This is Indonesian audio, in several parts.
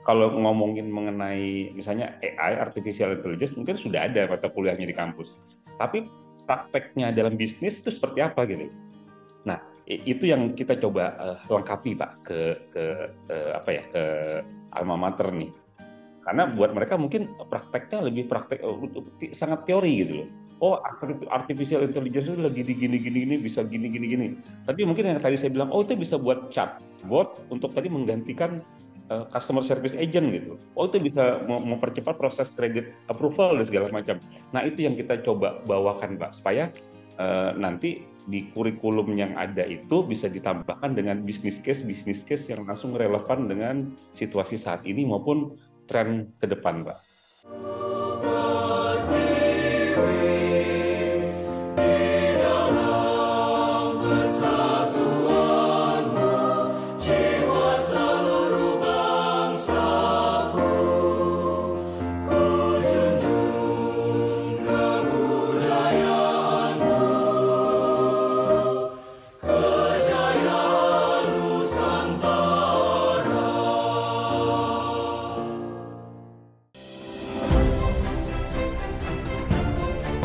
Kalau ngomongin mengenai misalnya AI, Artificial Intelligence, mungkin sudah ada mata kuliahnya di kampus. Tapi prakteknya dalam bisnis itu seperti apa gitu. Nah, itu yang kita coba lengkapi Pak apa ya ke alma mater nih. Karena buat mereka mungkin prakteknya lebih praktek sangat teori gitu loh. Oh, artificial intelligence itu lagi di gini gini gini bisa gini gini gini. Tapi mungkin yang tadi saya bilang, oh itu bisa buat chatbot untuk tadi menggantikan customer service agent gitu. Oh itu bisa mempercepat proses credit approval dan segala macam. Nah itu yang kita coba bawakan Pak supaya nanti di kurikulum yang ada itu bisa ditambahkan dengan bisnis case yang langsung relevan dengan situasi saat ini maupun tren ke depan, Pak.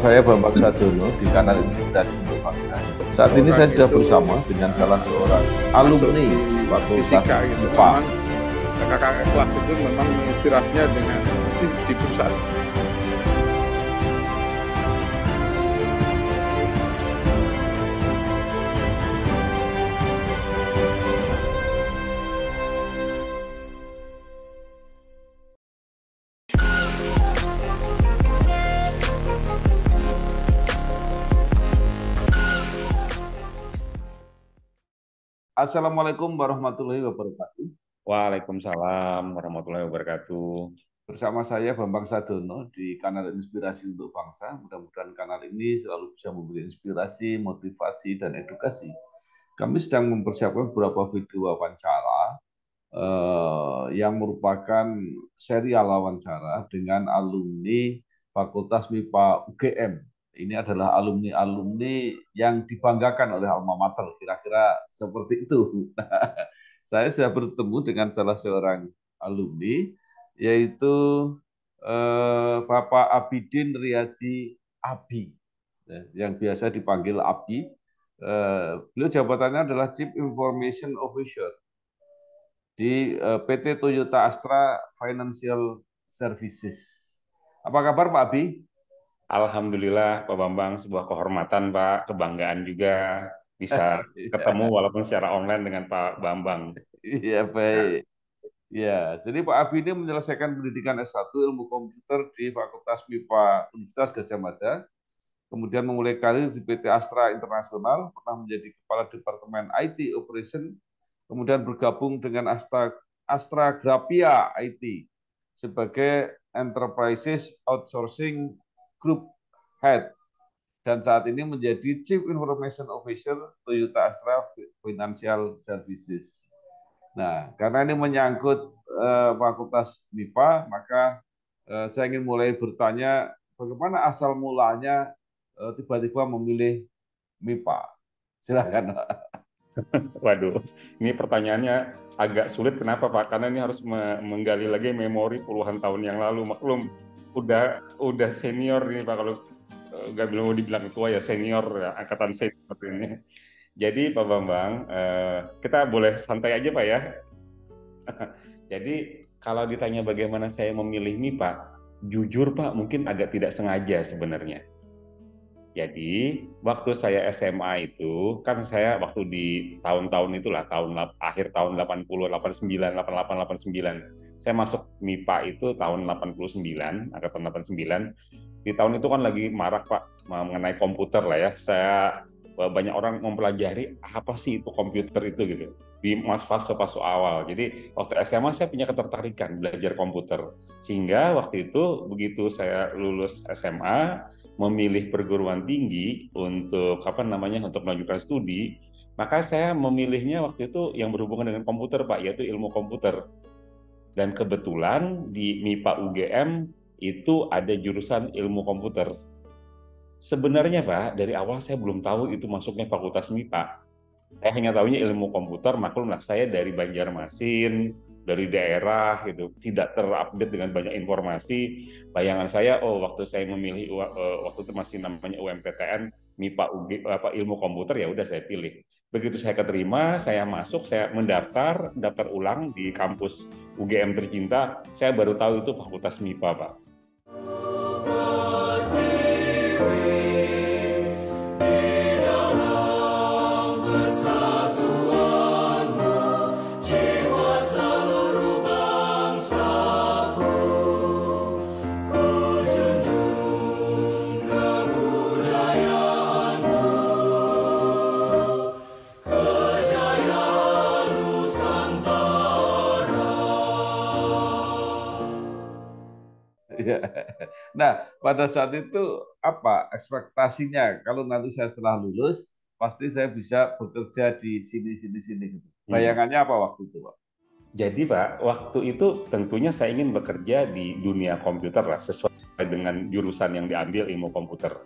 Saya Bambang Sadono di kanal Inspirasi untuk Bangsa. Saat ini saya sudah bersama dengan salah seorang alumni Fakultas gitu. IPA. Kakak kelas itu memang inspirasinya dengan di pusat. Assalamualaikum warahmatullahi wabarakatuh. Waalaikumsalam warahmatullahi wabarakatuh. Bersama saya Bambang Sadono di kanal Inspirasi untuk Bangsa. Mudah-mudahan kanal ini selalu bisa memberi inspirasi, motivasi, dan edukasi. Kami sedang mempersiapkan beberapa video wawancara yang merupakan serial wawancara dengan alumni Fakultas MIPA UGM. Ini adalah alumni-alumni yang dibanggakan oleh alma mater, kira-kira seperti itu. Saya sudah bertemu dengan salah seorang alumni, yaitu Bapak Abidin Riyadi Abi, yang biasa dipanggil Abi. Beliau jabatannya adalah Chief Information Officer di PT Toyota Astra Financial Services. Apa kabar Pak Abi? Alhamdulillah Pak Bambang, sebuah kehormatan Pak, kebanggaan juga bisa ketemu walaupun secara online dengan Pak Bambang. Iya baik. Ya, jadi Pak Abi ini menyelesaikan pendidikan S1 Ilmu Komputer di Fakultas MIPA Universitas Gadjah Mada, kemudian memulai karir di PT Astra Internasional, pernah menjadi Kepala Departemen IT Operation, kemudian bergabung dengan Astra Grapia IT sebagai Enterprises Outsourcing Group Head, dan saat ini menjadi Chief Information Officer Toyota Astra Financial Services. Nah, karena ini menyangkut Fakultas MIPA, maka saya ingin mulai bertanya bagaimana asal mulanya tiba-tiba memilih MIPA. Silakan. Waduh, ini pertanyaannya agak sulit. Kenapa Pak? Karena ini harus menggali lagi memori puluhan tahun yang lalu. Maklum, udah senior ini Pak. Kalau nggak mau dibilang tua ya senior, ya, angkatan senior seperti ini. Jadi Pak Bambang, kita boleh santai aja Pak ya. Jadi kalau ditanya bagaimana saya memilih MIPA, jujur Pak mungkin agak tidak sengaja sebenarnya. Jadi waktu saya SMA itu, kan saya waktu di tahun-tahun itulah, akhir tahun 80, 89, 88, 89. Saya masuk MIPA itu tahun 89, angkatan 89. Di tahun itu kan lagi marak Pak mengenai komputer lah ya. Banyak orang mempelajari apa sih itu komputer itu gitu di fase-fase awal. Jadi waktu SMA saya punya ketertarikan belajar komputer, sehingga waktu itu begitu saya lulus SMA memilih perguruan tinggi untuk untuk melanjutkan studi, maka saya memilihnya waktu itu yang berhubungan dengan komputer Pak, yaitu ilmu komputer. Dan kebetulan di MIPA UGM itu ada jurusan ilmu komputer. Sebenarnya Pak, dari awal saya belum tahu itu masuknya Fakultas MIPA. Saya hanya tahunya ilmu komputer, maklumlah saya dari Banjarmasin, dari daerah gitu, tidak terupdate dengan banyak informasi. Bayangan saya, oh waktu saya memilih waktu itu masih namanya UMPTN, MIPA UG, ilmu komputer, ya udah saya pilih. Begitu saya keterima, saya masuk, saya daftar ulang di kampus UGM tercinta, saya baru tahu itu Fakultas MIPA, Pak. Nah, pada saat itu apa ekspektasinya? Kalau nanti saya setelah lulus, pasti saya bisa bekerja di sini gitu. Bayangannya apa waktu itu, Pak? Jadi Pak, waktu itu tentunya saya ingin bekerja di dunia komputer lah, sesuai dengan jurusan yang diambil ilmu komputer.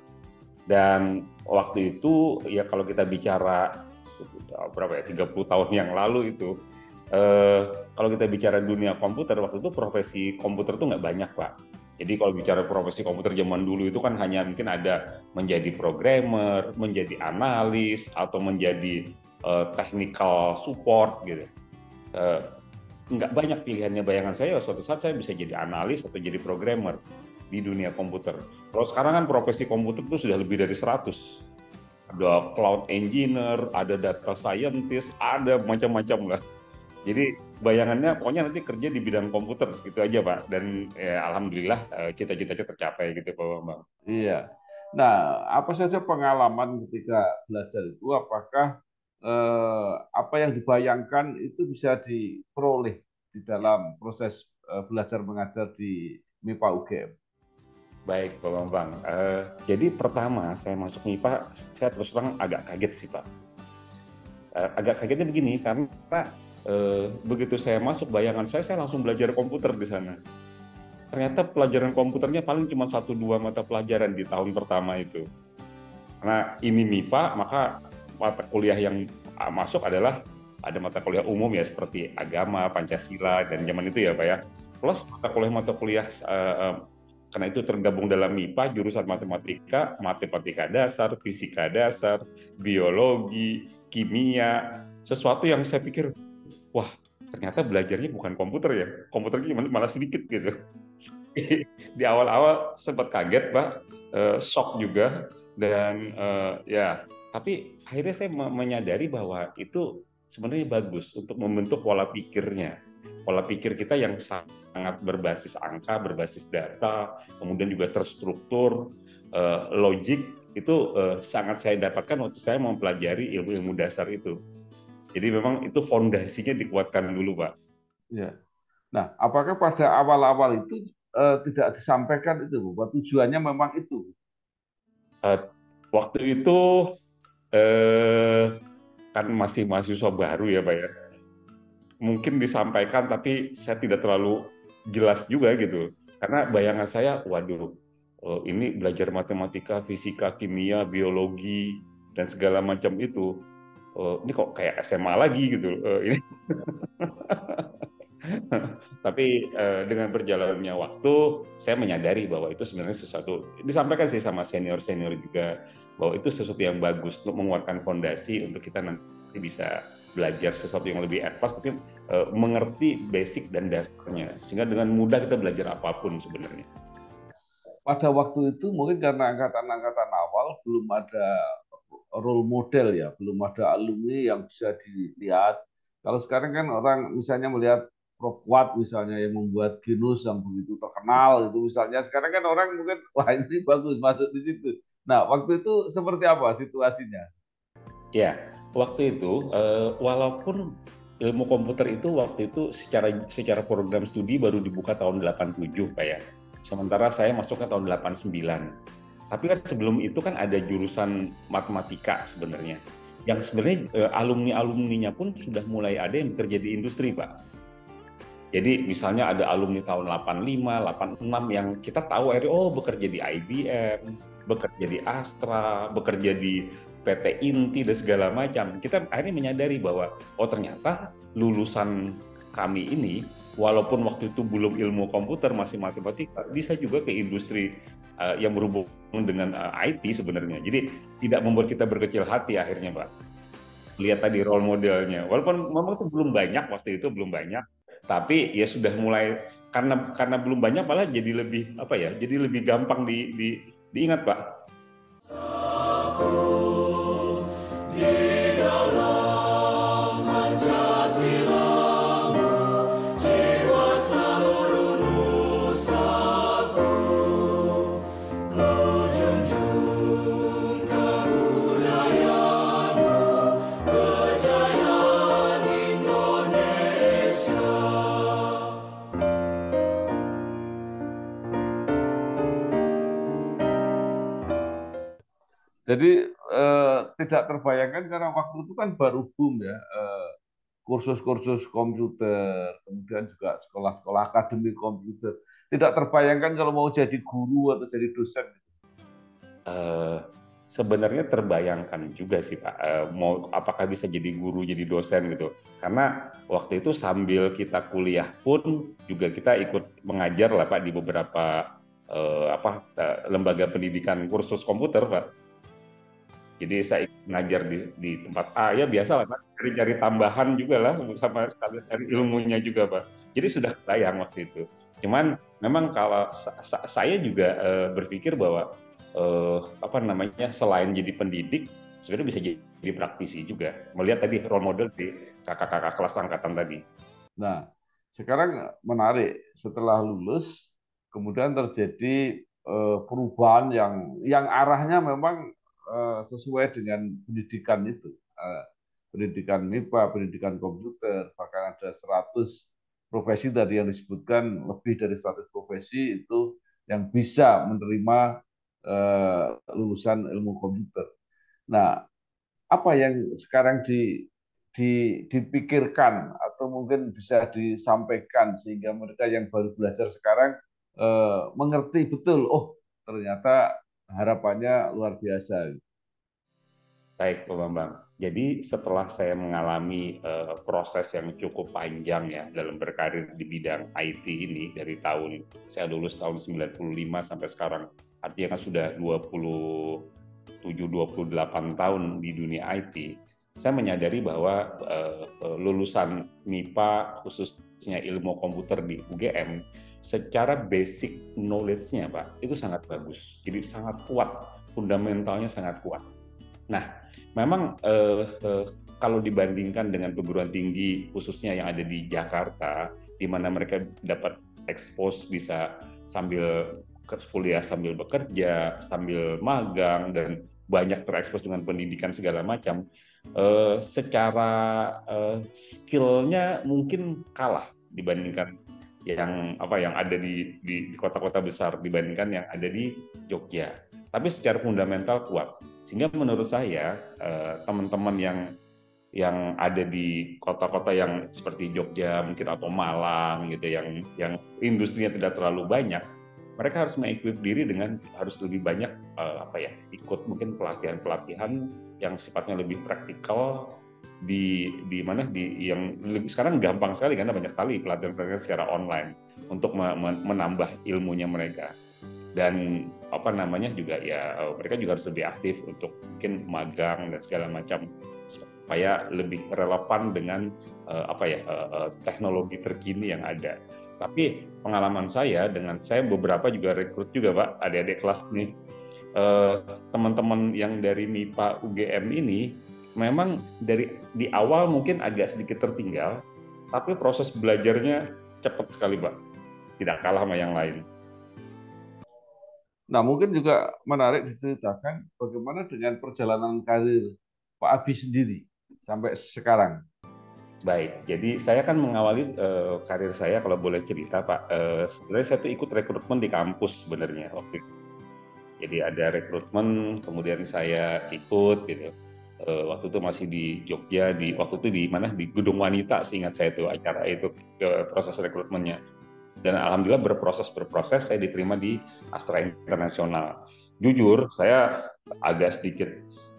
Dan waktu itu ya kalau kita bicara berapa ya, 30 tahun yang lalu itu, kalau kita bicara dunia komputer, waktu itu profesi komputer tuh nggak banyak Pak. Jadi kalau bicara profesi komputer zaman dulu itu kan hanya mungkin ada menjadi programmer, menjadi analis, atau menjadi technical support gitu. Nggak banyak pilihannya. Bayangan saya suatu saat saya bisa jadi analis atau jadi programmer di dunia komputer. Kalau sekarang kan profesi komputer itu sudah lebih dari 100. Ada cloud engineer, ada data scientist, ada macam-macam lah. Jadi bayangannya pokoknya nanti kerja di bidang komputer, gitu aja Pak. Dan alhamdulillah cita-citanya tercapai gitu Pak Bambang. Iya. Nah, apa saja pengalaman ketika belajar itu? Apakah apa yang dibayangkan itu bisa diperoleh di dalam proses belajar mengajar di MIPA UGM? Baik Pak Bambang. Jadi pertama saya masuk MIPA, saya terus terang agak kaget sih Pak. Agak kagetnya begini, karena begitu saya masuk, bayangan saya langsung belajar komputer di sana. Ternyata pelajaran komputernya paling cuma 1-2 mata pelajaran di tahun pertama itu. Karena ini MIPA, maka mata kuliah yang masuk adalah ada mata kuliah umum ya, seperti agama, Pancasila, dan zaman itu ya Pak ya. Plus mata kuliah karena itu tergabung dalam MIPA, jurusan matematika dasar, fisika dasar, biologi, kimia, sesuatu yang saya pikir, wah ternyata belajarnya bukan komputer ya, komputernya malah sedikit gitu. Di awal-awal sempat kaget Pak, shock juga, dan ya, tapi akhirnya saya menyadari bahwa itu sebenarnya bagus untuk membentuk pola pikirnya. Pola pikir kita yang sangat berbasis angka, berbasis data, kemudian juga terstruktur, logik, itu sangat saya dapatkan waktu saya mempelajari ilmu-ilmu dasar itu. Jadi memang itu fondasinya dikuatkan dulu, Pak. Ya. Nah, apakah pada awal-awal itu tidak disampaikan itu, bahwa tujuannya memang itu? Waktu itu kan masih mahasiswa baru ya, Pak ya. Mungkin disampaikan, tapi saya tidak terlalu jelas juga gitu. Karena bayangan saya, waduh, ini belajar matematika, fisika, kimia, biologi, dan segala macam itu. Ini kok kayak SMA lagi gitu. Ini. Tapi dengan berjalannya waktu, saya menyadari bahwa itu sebenarnya sesuatu, disampaikan sih sama senior-senior juga, bahwa itu sesuatu yang bagus untuk menguatkan fondasi untuk kita nanti bisa belajar sesuatu yang lebih advance, tapi mengerti basic dan dasarnya, sehingga dengan mudah kita belajar apapun sebenarnya. Pada waktu itu mungkin karena angkatan-angkatan awal belum ada role model ya, belum ada alumni yang bisa dilihat. Kalau sekarang kan orang misalnya melihat Prof. Kuat misalnya yang membuat Genus yang begitu terkenal itu misalnya, sekarang kan orang mungkin wah ini bagus masuk di situ. Nah, waktu itu seperti apa situasinya? Ya, waktu itu walaupun ilmu komputer itu waktu itu secara program studi baru dibuka tahun 87 Pak ya. Sementara saya masuknya tahun 89. Tapi kan sebelum itu kan ada jurusan matematika sebenarnya. Yang sebenarnya alumni-alumninya pun sudah mulai ada yang bekerja di industri, Pak. Jadi misalnya ada alumni tahun 85, 86 yang kita tahu bekerja di IBM, bekerja di Astra, bekerja di PT Inti dan segala macam. Kita akhirnya menyadari bahwa ternyata lulusan kami ini, walaupun waktu itu belum ilmu komputer, masih matematika, bisa juga ke industri yang berhubungan dengan IT sebenarnya. Jadi tidak membuat kita berkecil hati akhirnya, Pak. Lihat tadi role modelnya, walaupun memang itu belum banyak, waktu itu belum banyak, tapi ya sudah mulai, karena belum banyak malah jadi lebih apa ya, jadi lebih gampang diingat, Pak. Jadi tidak terbayangkan karena waktu itu kan baru boom ya, kursus-kursus komputer, kemudian juga sekolah-sekolah akademi komputer. Tidak terbayangkan kalau mau jadi guru atau jadi dosen. Sebenarnya terbayangkan juga sih, Pak, mau apakah bisa jadi guru, jadi dosen gitu. Karena waktu itu sambil kita kuliah pun juga kita ikut mengajar lah, Pak, di beberapa lembaga pendidikan kursus komputer, Pak. Jadi saya ngajar di tempat A, ya biasa lah, Pak, cari tambahan juga lah, sama cari ilmunya juga, Pak. Jadi sudah kebayang waktu itu. Cuman memang kalau saya juga berpikir bahwa selain jadi pendidik, sebenarnya bisa jadi praktisi juga. Melihat tadi role model di kakak-kakak kelas angkatan tadi. Nah, sekarang menarik, setelah lulus, kemudian terjadi perubahan yang arahnya memang sesuai dengan pendidikan itu, pendidikan MIPA, pendidikan komputer, bahkan ada 100 profesi tadi yang disebutkan, lebih dari 100 profesi itu yang bisa menerima lulusan ilmu komputer. Nah, apa yang sekarang dipikirkan atau mungkin bisa disampaikan sehingga mereka yang baru belajar sekarang mengerti betul, oh ternyata harapannya luar biasa. Baik, Pak Bambang. Jadi setelah saya mengalami proses yang cukup panjang ya dalam berkarir di bidang IT ini, dari saya lulus tahun 95 sampai sekarang, artinya kan sudah 27-28 tahun di dunia IT, saya menyadari bahwa lulusan MIPA, khususnya ilmu komputer di UGM, secara basic knowledge-nya, Pak, itu sangat bagus. Jadi sangat kuat, fundamentalnya sangat kuat. Nah, memang kalau dibandingkan dengan perguruan tinggi khususnya yang ada di Jakarta, di mana mereka dapat expose bisa sambil kuliah, sambil bekerja, sambil magang, dan banyak terekspos dengan pendidikan segala macam, secara skill-nya mungkin kalah dibandingkan yang ada di kota-kota besar, dibandingkan yang ada di Jogja. Tapi secara fundamental kuat. Sehingga menurut saya teman-teman yang ada di kota-kota yang seperti Jogja mungkin atau Malang gitu, yang industrinya tidak terlalu banyak, mereka harus mengequip diri dengan harus lebih banyak ikut mungkin pelatihan-pelatihan yang sifatnya lebih praktikal yang sekarang gampang sekali karena banyak sekali pelatihan-pelatihan secara online untuk menambah ilmunya mereka. Dan juga ya mereka juga harus lebih aktif untuk mungkin magang dan segala macam supaya lebih relevan dengan teknologi terkini yang ada. Tapi pengalaman saya beberapa juga rekrut juga, Pak, adik-adik kelas nih, teman-teman yang dari MIPA UGM ini memang di awal mungkin agak sedikit tertinggal, tapi proses belajarnya cepat sekali, Pak, tidak kalah sama yang lain. Nah, mungkin juga menarik diceritakan bagaimana dengan perjalanan karir Pak Abi sendiri sampai sekarang. Baik, jadi saya kan mengawali karir saya, kalau boleh cerita, Pak, sebenarnya saya tuh ikut rekrutmen di kampus sebenarnya waktu itu. Jadi ada rekrutmen, kemudian saya ikut gitu. Waktu itu masih di Jogja, waktu itu di Gedung Wanita, seingat saya tuh acara itu, proses rekrutmennya. Dan alhamdulillah berproses saya diterima di Astra Internasional. Jujur saya agak sedikit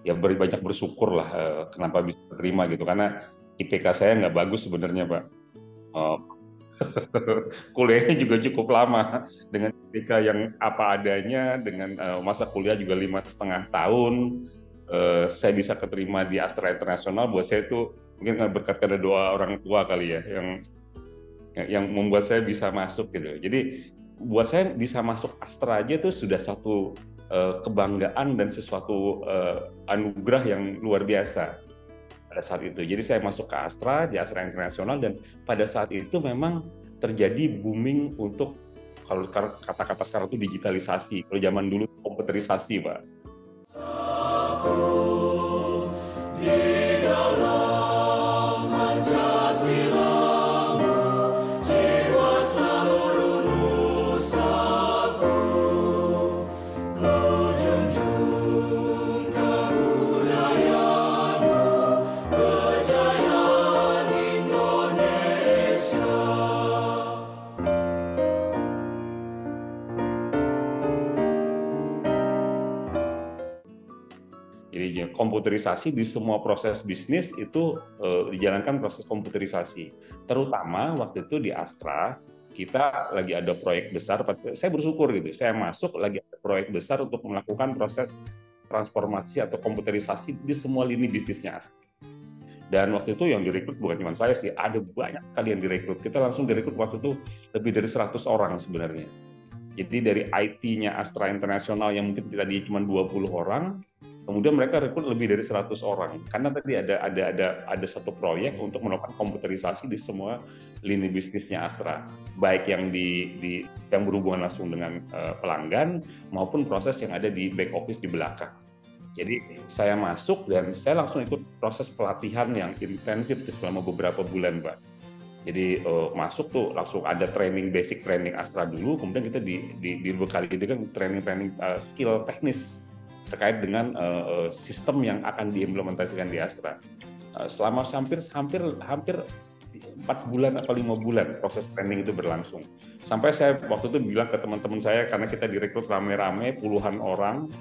banyak bersyukur lah kenapa bisa terima gitu, karena IPK saya nggak bagus sebenarnya, Pak. Oh, kuliahnya juga cukup lama dengan ketika yang apa adanya, dengan masa kuliah juga 5,5 tahun. Saya bisa keterima di Astra Internasional. Buat saya itu mungkin berkat pada doa orang tua kali ya, yang membuat saya bisa masuk gitu. Jadi buat saya bisa masuk Astra aja itu sudah satu kebanggaan dan sesuatu anugerah yang luar biasa pada saat itu. Jadi saya masuk ke Astra, di Astra Internasional, dan pada saat itu memang terjadi booming untuk, kalau kata-kata sekarang itu digitalisasi. Kalau zaman dulu komputerisasi, Pak. Jadi komputerisasi di semua proses bisnis itu dijalankan proses komputerisasi. Terutama waktu itu di Astra, kita lagi ada proyek besar. Saya bersyukur gitu, saya masuk lagi ada proyek besar untuk melakukan proses transformasi atau komputerisasi di semua lini bisnisnya Astra. Dan waktu itu yang direkrut bukan cuma saya sih, ada banyak kali yang direkrut. Kita langsung direkrut waktu itu lebih dari 100 orang sebenarnya. Jadi dari IT-nya Astra Internasional yang mungkin tadi cuma 20 orang, kemudian mereka rekrut lebih dari 100 orang. Karena tadi ada satu proyek untuk melakukan komputerisasi di semua lini bisnisnya Astra, baik yang yang berhubungan langsung dengan pelanggan maupun proses yang ada di back office di belakang. Jadi saya masuk dan saya langsung ikut proses pelatihan yang intensif selama beberapa bulan, Pak. Jadi masuk tuh langsung ada training, basic training Astra dulu, kemudian kita dibekali dengan training skill teknis terkait dengan sistem yang akan diimplementasikan di Astra. Selama hampir 4 bulan atau 5 bulan proses training itu berlangsung. Sampai saya waktu itu bilang ke teman-teman saya, karena kita direkrut rame-rame puluhan orang,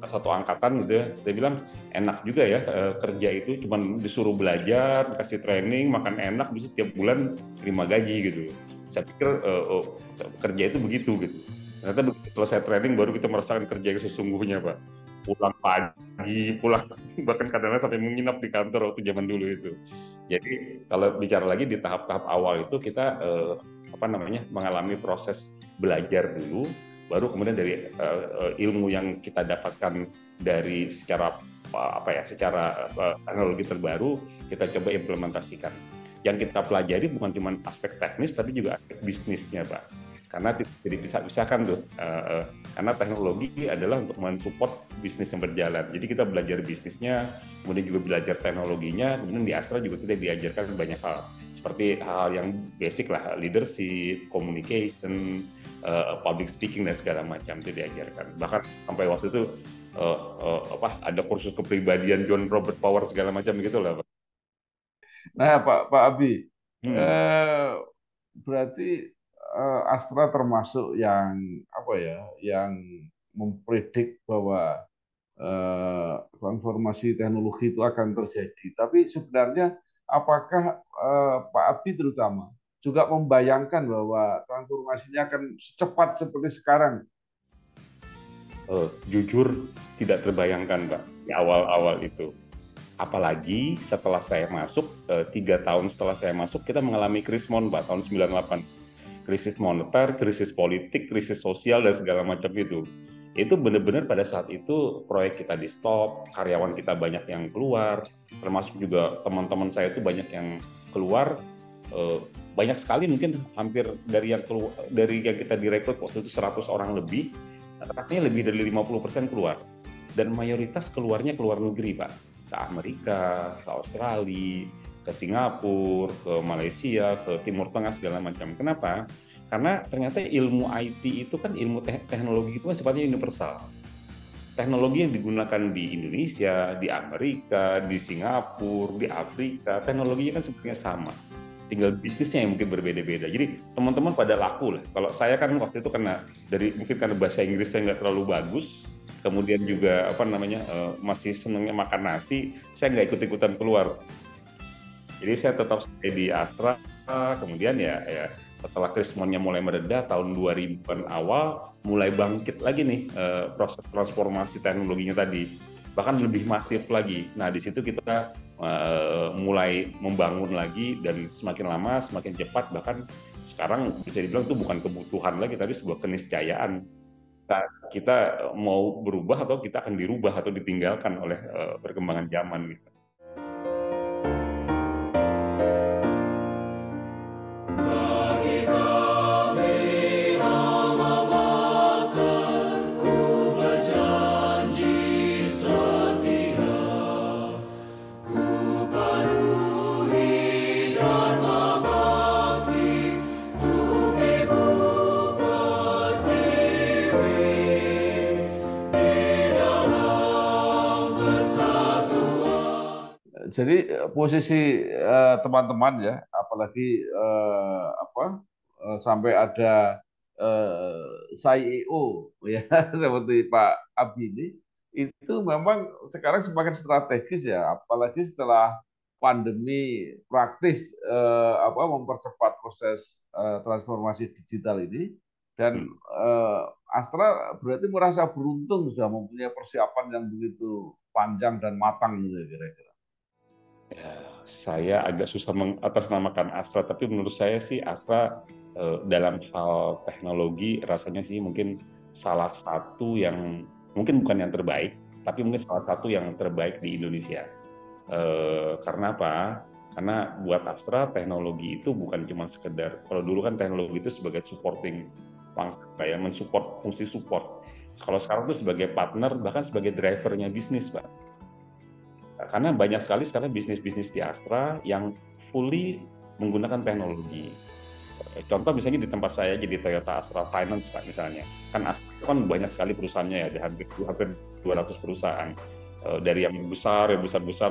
satu angkatan gitu ya, saya bilang enak juga ya kerja itu cuma disuruh belajar, kasih training, makan enak, bisa tiap bulan terima gaji gitu. Saya pikir kerja itu begitu gitu. Ternyata setelah saya training baru kita merasakan kerja yang sesungguhnya, Pak. Pulang pagi, pulang bahkan kadang-kadang sampai menginap di kantor waktu zaman dulu itu. Jadi kalau bicara lagi di tahap-tahap awal itu kita mengalami proses belajar dulu, baru kemudian dari ilmu yang kita dapatkan dari secara teknologi terbaru kita coba implementasikan. Yang kita pelajari bukan cuma aspek teknis tapi juga aspek bisnisnya, Pak. Karena tidak bisa pisahkan tuh, karena teknologi adalah untuk mensupport bisnis yang berjalan. Jadi kita belajar bisnisnya, kemudian juga belajar teknologinya, kemudian di Astra juga kita diajarkan banyak hal. Seperti hal yang basic lah, leadership, communication, public speaking dan segala macam itu diajarkan. Bahkan sampai waktu itu ada kursus kepribadian John Robert Power segala macam gitu lah, Pak. Nah, Pak Abi, berarti Astra termasuk yang yang mempredik bahwa transformasi teknologi itu akan terjadi. Tapi sebenarnya apakah Pak Abi terutama juga membayangkan bahwa transformasinya akan secepat seperti sekarang? Jujur tidak terbayangkan, Pak, di awal-awal itu. Apalagi setelah saya masuk, 3 tahun setelah saya masuk, kita mengalami krisis Pak, tahun 98. Krisis moneter, krisis politik, krisis sosial, dan segala macam itu. Itu benar-benar pada saat itu proyek kita di stop, karyawan kita banyak yang keluar, termasuk juga teman-teman saya itu banyak yang keluar, banyak sekali, mungkin hampir dari yang kita direkrut waktu itu 100 orang lebih, artinya lebih dari 50% keluar. Dan mayoritas keluarnya keluar negeri, Pak. Ke Amerika, ke Australia, ke Singapura, ke Malaysia, ke Timur Tengah, segala macam. Kenapa? Karena ternyata ilmu IT itu kan ilmu teknologi itu kan sifatnya universal. Teknologi yang digunakan di Indonesia, di Amerika, di Singapura, di Afrika, teknologinya kan sebenarnya sama. Tinggal bisnisnya yang mungkin berbeda-beda. Jadi teman-teman pada laku lah. Kalau saya kan waktu itu mungkin karena bahasa Inggris saya nggak terlalu bagus, kemudian juga masih senangnya makan nasi, saya nggak ikut-ikutan keluar. Jadi saya tetap stay di Astra, kemudian ya setelah krismonnya mulai mereda tahun 2000-an awal mulai bangkit lagi nih proses transformasi teknologinya tadi, bahkan lebih masif lagi. Nah di situ kita mulai membangun lagi dan semakin lama semakin cepat, bahkan sekarang bisa dibilang itu bukan kebutuhan lagi tapi sebuah keniscayaan. Kita mau berubah atau kita akan dirubah atau ditinggalkan oleh perkembangan zaman gitu. Jadi posisi teman-teman ya, apalagi sampai ada CEO ya seperti Pak Abi ini, itu memang sekarang semakin strategis ya, apalagi setelah pandemi praktis mempercepat proses transformasi digital ini. Dan Astra berarti merasa beruntung sudah mempunyai persiapan yang begitu panjang dan matang gitu kira-kira. Ya, saya agak susah mengatasnamakan Astra, tapi menurut saya sih Astra dalam hal teknologi rasanya sih mungkin salah satu yang mungkin bukan yang terbaik, tapi mungkin salah satu yang terbaik di Indonesia. Karena apa? Karena buat Astra teknologi itu bukan cuma sekedar, kalau dulu kan teknologi itu sebagai supporting function, kayak mensupport fungsi support. Kalau sekarang itu sebagai partner, bahkan sebagai drivernya bisnis, Pak. Karena banyak sekali sekarang bisnis-bisnis di Astra yang fully menggunakan teknologi. Contoh misalnya di tempat saya jadi Toyota Astra Finance Pak misalnya. Kan Astra kan banyak sekali perusahaannya ya, hampir 200 perusahaan. Dari yang besar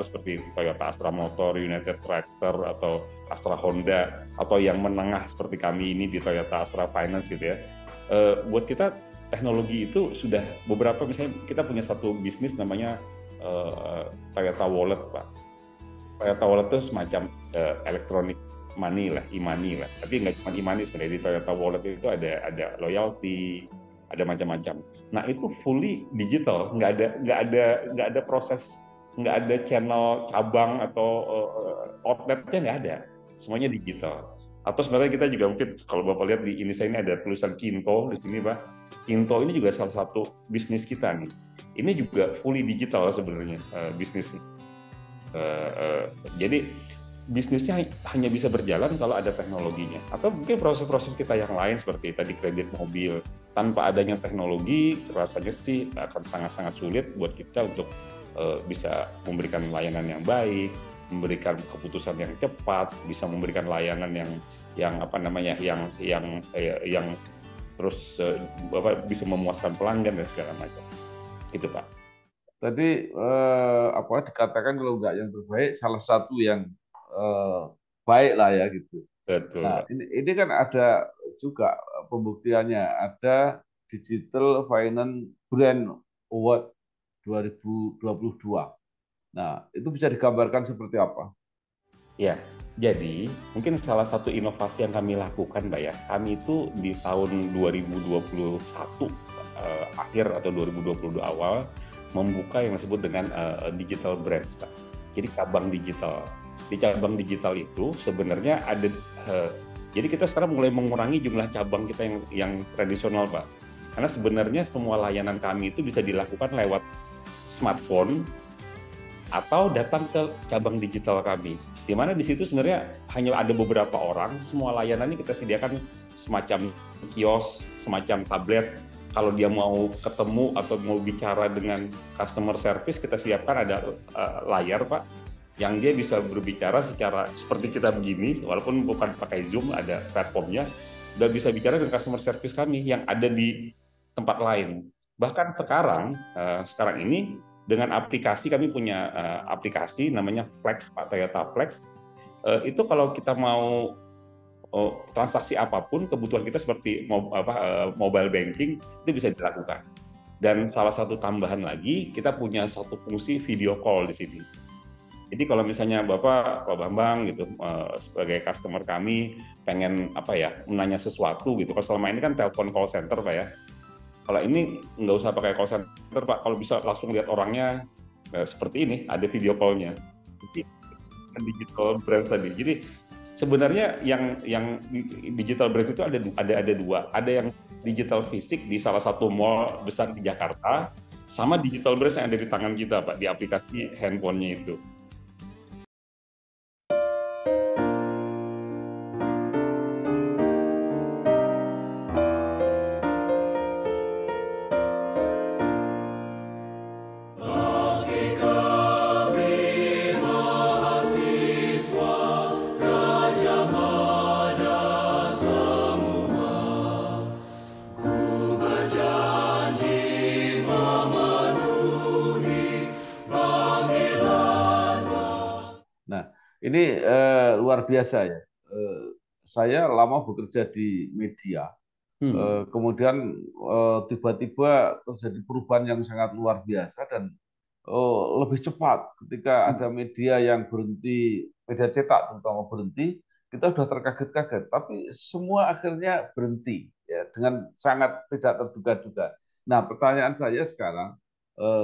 seperti Toyota Astra Motor, United Tractor, atau Astra Honda, atau yang menengah seperti kami ini di Toyota Astra Finance gitu ya. Buat kita teknologi itu sudah beberapa, misalnya kita punya satu bisnis namanya Toyota Wallet Pak. Toyota Wallet itu semacam elektronik money lah, e-money lah. Tapi nggak cuma e-money sebenarnya, di Toyota Wallet itu ada loyalty, ada macam-macam. Nah itu fully digital, nggak ada proses, nggak ada channel cabang atau outletnya, nggak ada, semuanya digital. Atau sebenarnya kita juga mungkin kalau Bapak lihat di ini saya ini ada tulisan Kinto di sini Pak. Kinto ini juga salah satu bisnis kita nih. Ini juga fully digital sebenarnya bisnisnya. Jadi bisnisnya hanya bisa berjalan kalau ada teknologinya. Atau mungkin proses-proses kita yang lain seperti tadi kredit mobil, tanpa adanya teknologi rasanya sih akan sangat-sangat sulit buat kita untuk bisa memberikan layanan yang baik, memberikan keputusan yang cepat, bisa memberikan layanan yang terus bisa memuaskan pelanggan dan segala macam. Itu Pak. Tadi dikatakan kalau nggak yang terbaik, salah satu yang baik lah ya gitu. Betul. Nah ini kan ada juga pembuktiannya, ada Digital Finance Brand Award 2022. Nah itu bisa digambarkan seperti apa? Ya, jadi mungkin salah satu inovasi yang kami lakukan Mbak ya, kami itu di tahun 2021 akhir atau 2022 awal membuka yang disebut dengan digital brands Pak. Jadi cabang digital. Di cabang digital itu sebenarnya ada, jadi kita sekarang mulai mengurangi jumlah cabang kita yang tradisional Pak. Karena sebenarnya semua layanan kami itu bisa dilakukan lewat smartphone atau datang ke cabang digital kami. Di mana di situ sebenarnya hanya ada beberapa orang, semua layanannya kita sediakan semacam kios, semacam tablet. Kalau dia mau ketemu atau mau bicara dengan customer service, kita siapkan ada layar Pak, yang dia bisa berbicara secara seperti kita begini, walaupun bukan pakai Zoom, ada platformnya, udah bisa bicara dengan customer service kami yang ada di tempat lain. Bahkan sekarang ini dengan aplikasi, kami punya aplikasi namanya Flex Pak, Toyota Flex. Itu kalau kita mau transaksi apapun, kebutuhan kita seperti mobile banking itu bisa dilakukan. Dan salah satu tambahan lagi, kita punya satu fungsi video call di sini. Jadi kalau misalnya Bapak, Pak Bambang gitu sebagai customer kami pengen apa ya menanya sesuatu gitu. Kalau selama ini kan telepon call center Pak ya. Kalau ini nggak usah pakai call center Pak. Kalau bisa langsung lihat orangnya seperti ini, ada video call-nya. Jadi digital brand tadi. Jadi sebenarnya yang digital brand itu ada dua. Ada yang digital fisik di salah satu mall besar di Jakarta, sama digital brand yang ada di tangan kita Pak di aplikasi handphonenya itu. Ini luar biasa ya. Saya lama bekerja di media, kemudian tiba-tiba terjadi perubahan yang sangat luar biasa dan lebih cepat ketika ada media yang berhenti, media cetak terutama berhenti, kita sudah terkaget-kaget. Tapi semua akhirnya berhenti ya, dengan sangat tidak terduga-duga. Nah, pertanyaan saya sekarang,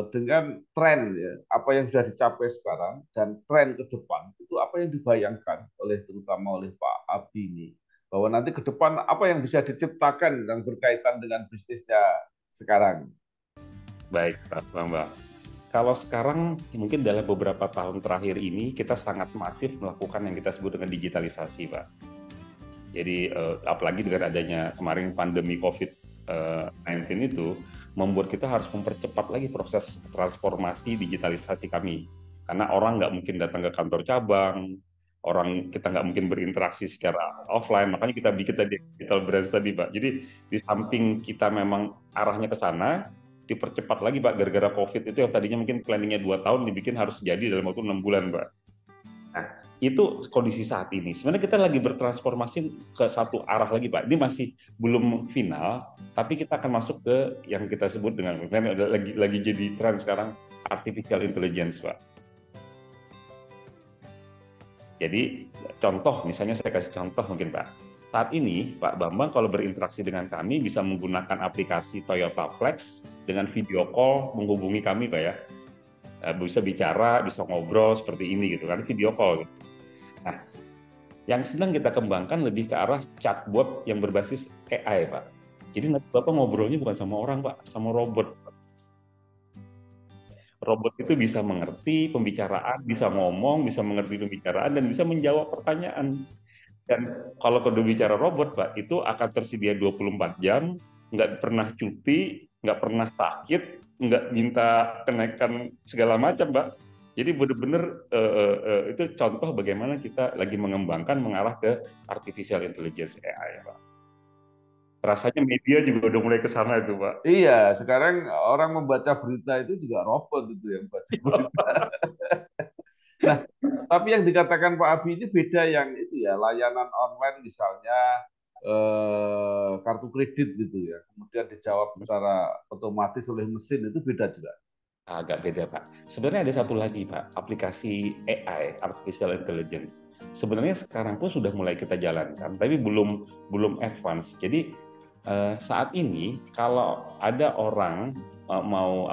dengan tren ya, apa yang sudah dicapai sekarang dan tren ke depan itu apa yang dibayangkan oleh terutama oleh Pak Abi ini, bahwa nanti ke depan apa yang bisa diciptakan yang berkaitan dengan bisnisnya sekarang. Baik Pak Bambang. Kalau sekarang mungkin dalam beberapa tahun terakhir ini kita sangat masif melakukan yang kita sebut dengan digitalisasi Pak. Jadi apalagi dengan adanya kemarin pandemi COVID-19 itu membuat kita harus mempercepat lagi proses transformasi digitalisasi kami. Karena orang nggak mungkin datang ke kantor cabang, kita nggak mungkin berinteraksi secara offline, makanya kita bikin tadi digital branch tadi Pak. Jadi di samping kita memang arahnya ke sana, dipercepat lagi Pak, gara-gara COVID itu yang tadinya mungkin planningnya 2 tahun dibikin harus jadi dalam waktu 6 bulan Pak. Nah, itu kondisi saat ini. Sebenarnya kita lagi bertransformasi ke satu arah lagi Pak. Ini masih belum final, tapi kita akan masuk ke yang kita sebut dengan lagi jadi tren sekarang, artificial intelligence Pak. Jadi contoh, misalnya saya kasih contoh mungkin Pak. Saat ini Pak Bambang kalau berinteraksi dengan kami bisa menggunakan aplikasi Toyota Flex dengan video call menghubungi kami Pak ya. Bisa bicara, bisa ngobrol seperti ini gitu kan, video call gitu. Nah, yang sedang kita kembangkan lebih ke arah chatbot yang berbasis AI Pak. Jadi nanti Bapak ngobrolnya bukan sama orang Pak, sama robot. Robot itu bisa mengerti pembicaraan, bisa ngomong, bisa mengerti pembicaraan, dan bisa menjawab pertanyaan. Dan kalau kedua bicara robot, Pak, itu akan tersedia 24 jam, nggak pernah cuti, nggak pernah sakit, nggak minta kenaikan segala macam, Pak. Jadi benar-benar itu contoh bagaimana kita lagi mengembangkan mengarah ke artificial intelligence AI, Pak. Rasanya media juga udah mulai ke sana itu, Pak. Iya, sekarang orang membaca berita itu juga robot itu yang baca berita. Nah, tapi yang dikatakan Pak Abi ini beda yang itu ya, layanan online misalnya kartu kredit gitu ya, kemudian dijawab secara otomatis oleh mesin, itu beda juga. Agak beda Pak. Sebenarnya ada satu lagi Pak, aplikasi AI, artificial intelligence. Sebenarnya sekarang pun sudah mulai kita jalankan, tapi belum advance. Jadi saat ini kalau ada orang mau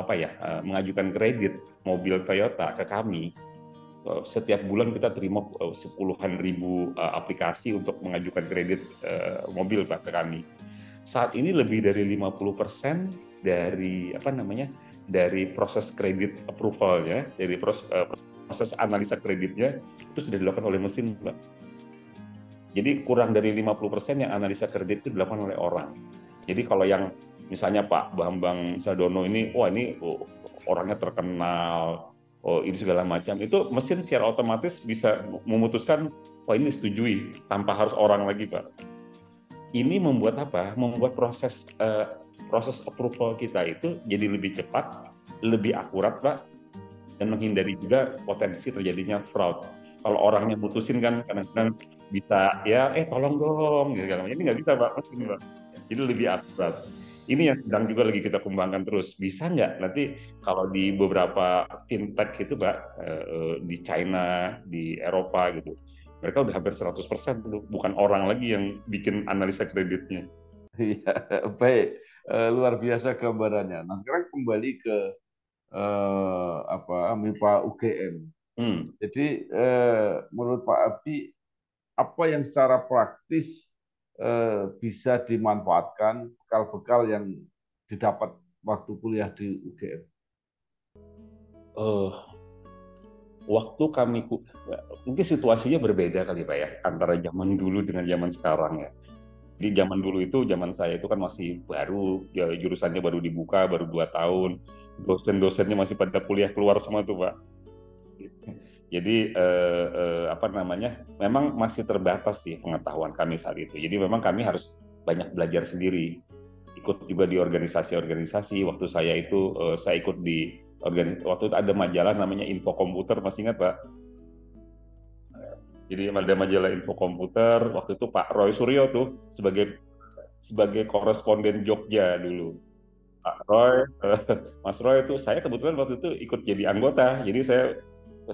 mengajukan kredit mobil Toyota ke kami, setiap bulan kita terima sepuluhan ribu aplikasi untuk mengajukan kredit mobil Pak ke kami. Saat ini lebih dari 50% dari proses kredit approval-nya, dari proses analisa kreditnya itu sudah dilakukan oleh mesin, Pak. Jadi kurang dari 50% yang analisa kredit itu dilakukan oleh orang. Jadi kalau yang misalnya Pak Bambang Sadono ini, orangnya terkenal, ini segala macam, itu mesin secara otomatis bisa memutuskan, ini disetujui tanpa harus orang lagi, Pak. Ini membuat apa? Membuat proses approval kita itu jadi lebih cepat, lebih akurat, Pak, dan menghindari juga potensi terjadinya fraud. Kalau orangnya putusin kan kadang-kadang bisa tolong dong, gitu. Ini nggak bisa Pak, Pak. Jadi lebih akurat. Ini yang sedang juga lagi kita kembangkan terus. Bisa nggak nanti kalau di beberapa fintech itu, Pak, di China, di Eropa gitu, mereka udah hampir 100% tuh, bukan orang lagi yang bikin analisa kreditnya. Iya, baik. Luar biasa gambarannya. Nah, sekarang kembali ke MIPA UGM. Hmm. Jadi menurut Pak Abi, apa yang secara praktis bisa dimanfaatkan bekal-bekal yang didapat waktu kuliah di UGM? Eh, waktu kami mungkin situasinya berbeda kali Pak ya, antara zaman dulu dengan zaman sekarang ya. Di zaman dulu itu, zaman saya itu kan masih baru, ya, jurusannya baru dibuka, baru 2 tahun, dosen-dosennya masih pada kuliah keluar semua tuh Pak. Jadi apa namanya, memang masih terbatas sih pengetahuan kami saat itu. Jadi memang kami harus banyak belajar sendiri, ikut juga di organisasi-organisasi. Waktu saya itu saya ikut di waktu itu ada majalah namanya Info Komputer, masih ingat Pak? Jadi ada majalah Info Komputer. Waktu itu Pak Roy Suryo tuh sebagai sebagai koresponden Jogja dulu. Pak Roy, Mas Roy itu, saya kebetulan waktu itu ikut jadi anggota. Jadi saya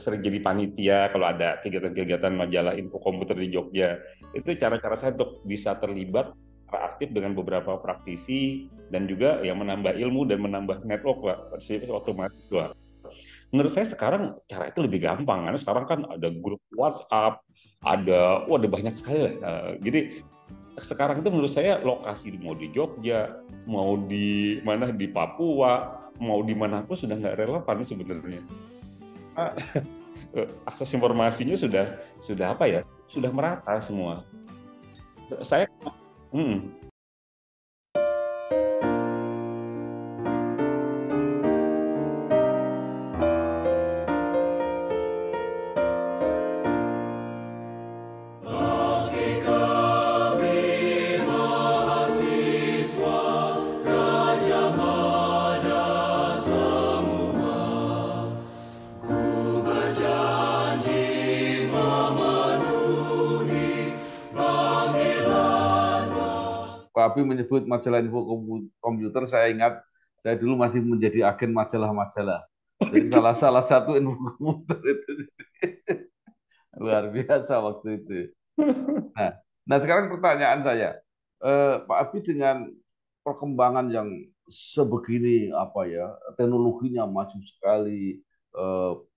sering jadi panitia kalau ada kegiatan-kegiatan majalah Info Komputer di Jogja. Itu cara-cara saya untuk bisa terlibat aktif dengan beberapa praktisi dan juga yang menambah ilmu dan menambah network Pak, waktu mahasiswa. Menurut saya sekarang cara itu lebih gampang karena sekarang kan ada grup WhatsApp, ada banyak sekali lah. Jadi sekarang itu menurut saya lokasi mau di Jogja, mau di mana di Papua, mau di mana pun sudah nggak relevan sebenarnya. Ah, akses informasinya sudah apa ya? Sudah merata semua. Saya hmm, Pak Abi menyebut majalah Info Komputer, saya ingat saya dulu masih menjadi agen majalah-majalah. Jadi salah satu Info Komputer itu luar biasa waktu itu. Nah, nah sekarang pertanyaan saya, Pak Abi dengan perkembangan yang sebegini apa ya, teknologinya maju sekali,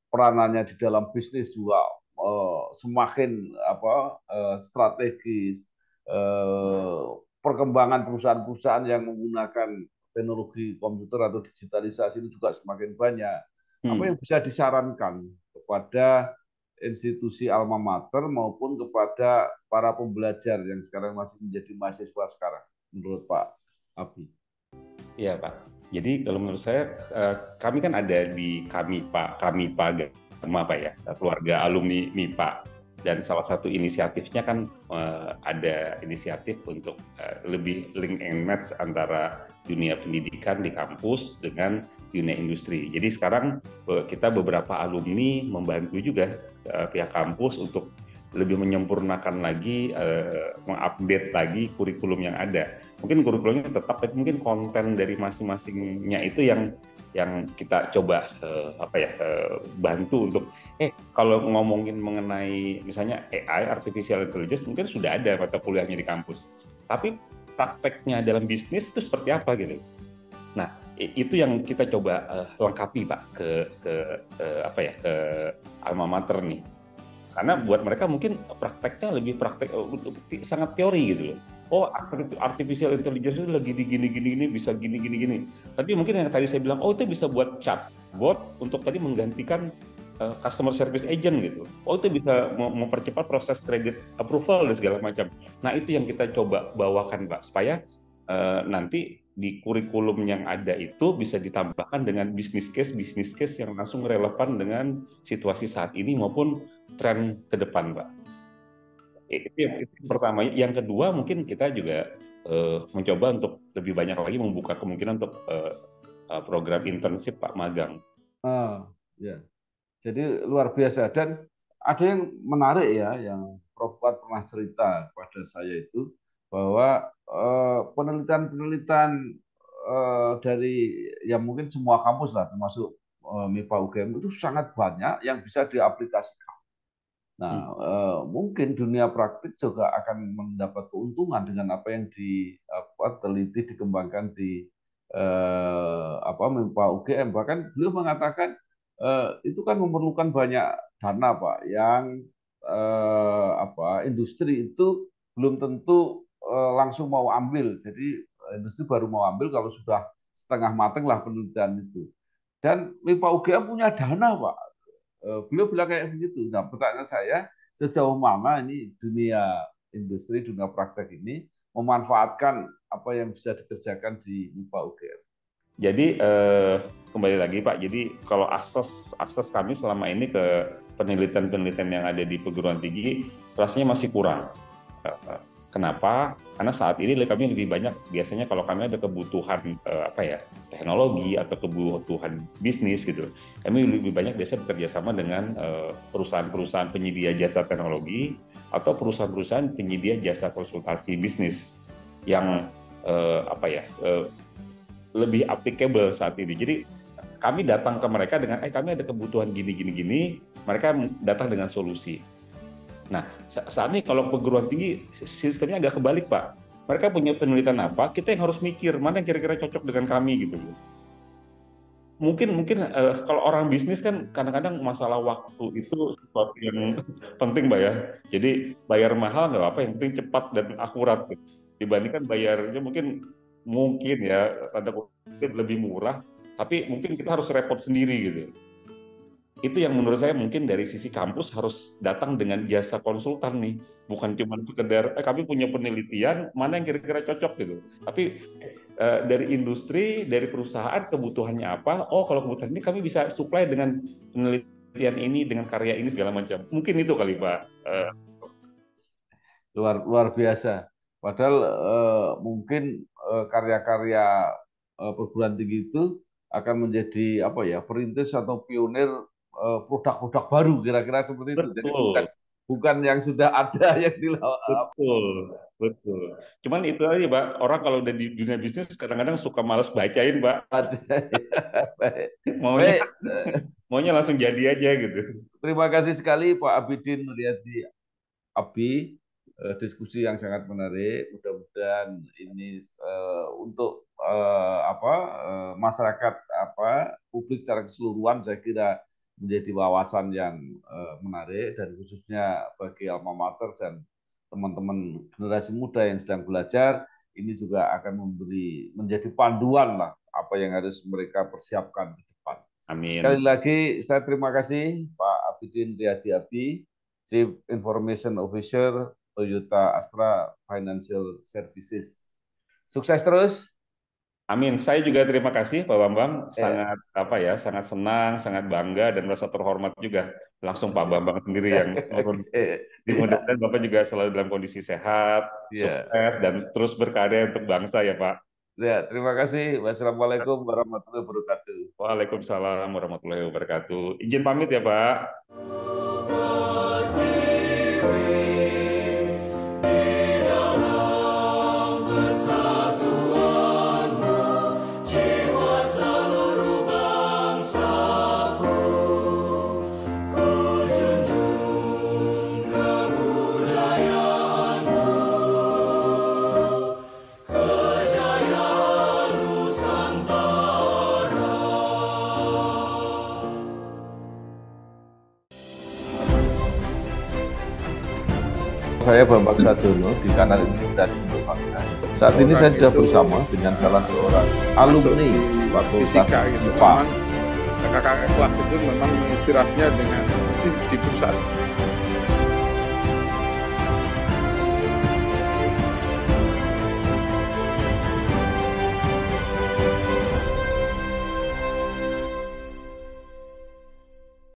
peranannya di dalam bisnis juga semakin strategis, eh, perkembangan perusahaan-perusahaan yang menggunakan teknologi komputer atau digitalisasi ini juga semakin banyak. Apa hmm. yang bisa disarankan kepada institusi alma mater maupun kepada para pembelajar yang sekarang masih menjadi mahasiswa sekarang, menurut Pak Abi? Iya Pak. Jadi kalau menurut saya, kami kan ada di kami Pak Gama Pak ya, keluarga alumni MIPA. Dan salah satu inisiatifnya kan ada inisiatif untuk lebih link and match antara dunia pendidikan di kampus dengan dunia industri. Jadi sekarang kita beberapa alumni membantu juga pihak kampus untuk lebih menyempurnakan lagi, mengupdate lagi kurikulum yang ada. Mungkin kurikulumnya tetap, tapi mungkin konten dari masing-masingnya itu yang kita coba bantu untuk kalau ngomongin mengenai misalnya AI, artificial intelligence, mungkin sudah ada mata kuliahnya di kampus. Tapi prakteknya dalam bisnis itu seperti apa gitu. Nah, itu yang kita coba lengkapi Pak ke alma mater nih. Karena buat mereka mungkin prakteknya lebih sangat teori gitu loh. Oh, artificial intelligence itu lagi di gini bisa gini. Tapi mungkin yang tadi saya bilang, oh itu bisa buat chatbot untuk tadi menggantikan customer service agent gitu. Oh itu bisa mempercepat proses credit approval dan segala macam. Nah itu yang kita coba bawakan Pak, supaya nanti di kurikulum yang ada itu bisa ditambahkan dengan bisnis case yang langsung relevan dengan situasi saat ini maupun tren ke depan, Pak. Itu yang pertama. Yang kedua, mungkin kita juga mencoba untuk lebih banyak lagi membuka kemungkinan untuk program internship, Pak, magang. Ya. Jadi luar biasa. Dan ada yang menarik ya, yang Prof. Fuad pernah cerita pada saya itu, bahwa penelitian-penelitian dari ya mungkin semua kampus lah, termasuk MIPA UGM itu sangat banyak yang bisa diaplikasikan. Nah, mungkin dunia praktik juga akan mendapat keuntungan dengan apa yang diteliti, dikembangkan di MIPA UGM. Bahkan beliau mengatakan itu kan memerlukan banyak dana, Pak, yang industri itu belum tentu langsung mau ambil. Jadi industri baru mau ambil kalau sudah setengah mateng lah penelitian itu. Dan MIPA UGM punya dana, Pak. Beliau bilang kayak begitu. Nah, pertanyaan saya, sejauh mana ini dunia industri, dunia praktek ini memanfaatkan apa yang bisa dikerjakan di MIPA UGM? Jadi kembali lagi Pak, jadi kalau akses kami selama ini ke penelitian-penelitian yang ada di perguruan tinggi rasanya masih kurang. Kenapa? Karena saat ini kami lebih banyak, biasanya kalau kami ada kebutuhan teknologi atau kebutuhan bisnis gitu, kami lebih banyak biasa bekerja sama dengan perusahaan-perusahaan penyedia jasa teknologi atau perusahaan-perusahaan penyedia jasa konsultasi bisnis yang lebih applicable saat ini. Jadi kami datang ke mereka dengan kami ada kebutuhan gini, mereka datang dengan solusi. Nah, saat ini kalau perguruan tinggi sistemnya agak kebalik, Pak. Mereka punya penelitian apa, kita yang harus mikir mana yang kira-kira cocok dengan kami gitu. Mungkin kalau orang bisnis kan kadang-kadang masalah waktu itu sesuatu yang penting, Mbak ya. Jadi bayar mahal nggak apa-apa, yang penting cepat dan akurat gitu. Dibandingkan bayarnya mungkin ya tanda kutip lebih murah, tapi mungkin kita harus repot sendiri gitu. Itu yang menurut saya mungkin dari sisi kampus harus datang dengan jasa konsultan nih, bukan cuma sekedar kami punya penelitian mana yang kira-kira cocok gitu, tapi dari industri, dari perusahaan kebutuhannya apa, kalau kebutuhan ini kami bisa supply dengan penelitian ini, dengan karya ini segala macam. Mungkin itu kali Pak. Luar biasa. Padahal mungkin karya-karya perguruan tinggi itu akan menjadi perintis atau pionir produk-produk baru, kira-kira seperti itu. Jadi bukan yang sudah ada yang dilakukan. Betul. Cuman itu aja, Pak. Orang kalau udah di dunia bisnis kadang-kadang suka malas bacain, Pak. Maunya langsung jadi aja gitu. Terima kasih sekali Pak Abidin Nuryadi Abi. Diskusi yang sangat menarik. Mudah-mudahan ini untuk masyarakat publik secara keseluruhan saya kira menjadi wawasan yang menarik, dan khususnya bagi alma mater dan teman-teman generasi muda yang sedang belajar, ini juga akan menjadi panduan lah apa yang harus mereka persiapkan ke depan. Amin. Sekali lagi saya terima kasih Pak Abidin Nuryadi Abi, Chief Information Officer Toyota Astra Financial Services. Sukses terus. Amin. Saya juga terima kasih Pak Bambang. Sangat senang, sangat bangga dan merasa terhormat juga. Langsung Pak Bambang sendiri yang turun. Mudah-mudahan Bapak juga selalu dalam kondisi sehat, sukses dan terus berkarya untuk bangsa ya Pak. Ya, terima kasih. Wassalamualaikum warahmatullahi wabarakatuh. Waalaikumsalam warahmatullahi wabarakatuh. Izin pamit ya Pak. Saya Bambang Sadiono di kanal Inspirasi untuk Bangsa. Saat ini saya sudah bersama dengan salah seorang alumni Fakultas IPA. Kakak-kakak kelas itu memang menginspirasinya dengan di pusat